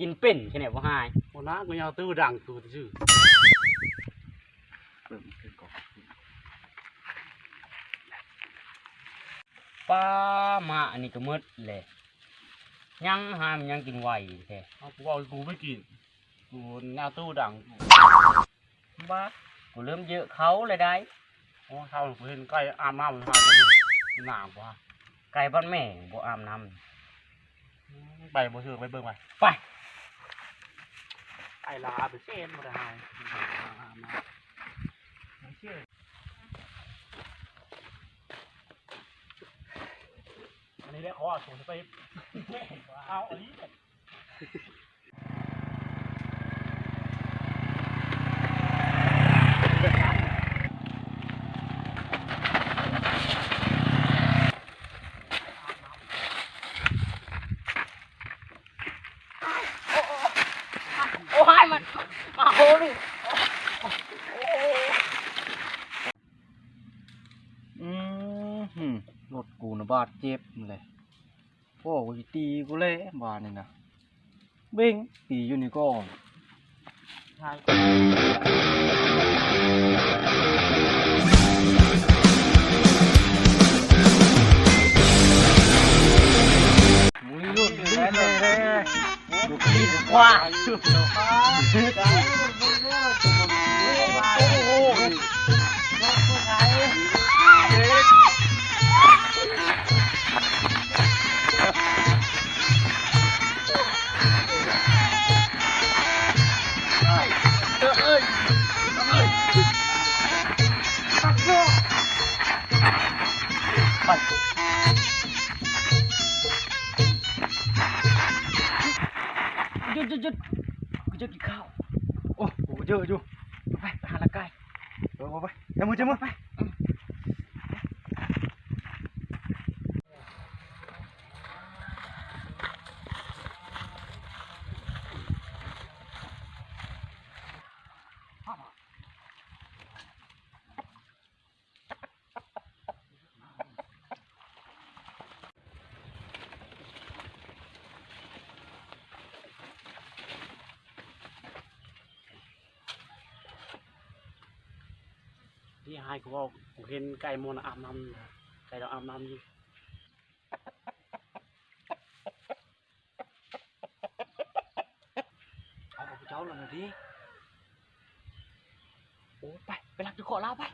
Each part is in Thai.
กินเป็นแค่ไหนบ่หาย โอ้นะกูยาวตื้อดังกูชื่อป้ามาอันนี้ก็มืดเลยยังหามยังกินไหวแท้ เอากูบอกกูไม่กินกูยาวตื้อดัง บ้ากูเริ่มเยอะเขาเลยได้ โอ้เท่ากูเห็นใกล้อาบน้ำมันหาตัวนี้หนาวว่ะ ไก่บ้านแม่บ่อาบน้ ไปบ่เชื่อไปเบิ่งไป ำไป ไอ้ลาไปเส้นมาได้ไม่เชื่ออันนี้ได้ขอส่งไปเอาอันนี้โอ้ยมันมาโหดิรถกูนะบาดเจ็บเลยพ่อกูสิตีกูเลยบาดนี่นะเบ้งตีอยู่นี่ก่อน ใช่ มุ้ยรุ่นเลยดูดีกว่าหยุดกูจะกินข้าวโอ้โหเยอะอยู่ไปหาละไก่ไปเดี๋ยวมือไปที่ให้กูบอกกูเห็นไก่มอนอาบน้ำไก่เราอาบน้ำอยู่เอาของเจ้าแล้วนะดิ โอ้ไปรักจุขอเล่าไป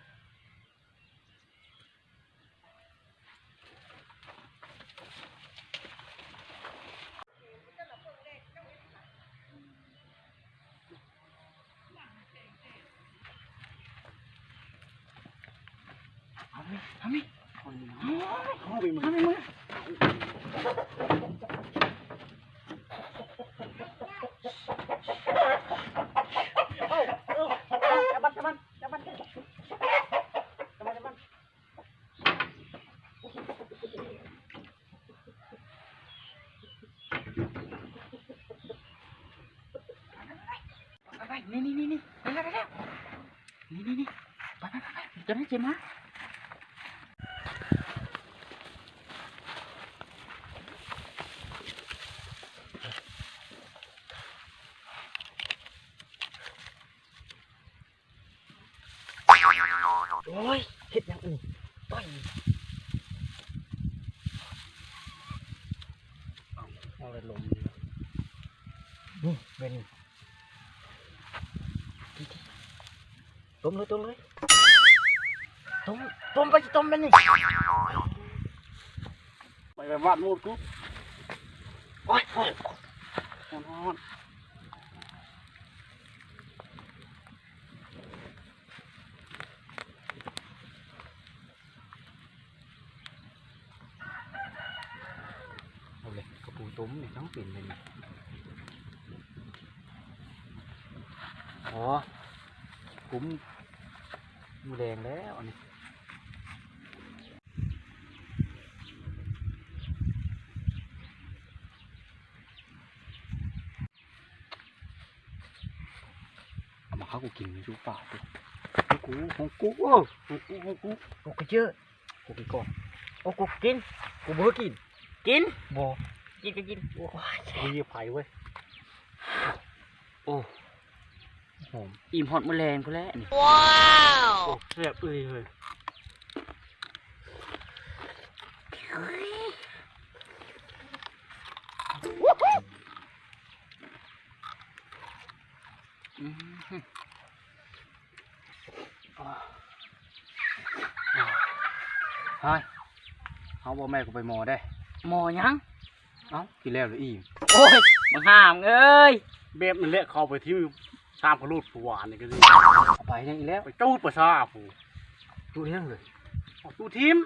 ทำไมเข้าไปมึงทำไมมึงนี่ได้แล้วนี่ไปจะได้เจ็บมั้ยโอ้ยเห็ดอย่างอื่นไปเอาเลยลม นี่เป็นต้มเลยต้มไปต้มเป็นนี่ไปวาดมูดกู โอ้ย นอนเอาเลยกระปูตุ้มเนี่ยทั้งปิ่นเลยอ๋อผมมือแดงแล้วอันนี้เอามาข้าวกูกินดูป่าดิของกูกูเยอะกูกินก่อนโอ้กูกินกูบ่กินบ่กินโอ้ย กูยีไผ่เว้ย โอ้หอม อิ่มฮอดมื้อแลงพุ่นแหละนี่ โอ้แซ่บเลย อืม เฮ้ยเอาบ่แม่กูไปหมอได้ หมอยัง เอ้ากินแล้วหรืออิ่ม โอ้ยบังห้ามเอ้ย แบบนั่นแหละเข้าไปที่ตามพระรูดผู้หวานนี่ก็ดี เอาไปยังอีกแล้ว ไปจูดประชาผู้ ดูเรื่องเลย ดูทีม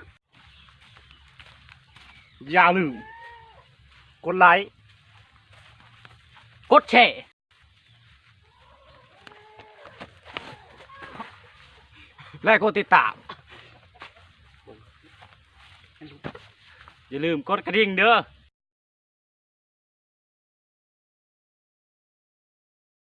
อย่าลืมกดไลค์ กดแชร์ และกดติดตามอย่าลืมกดกระดิ่งเด้อ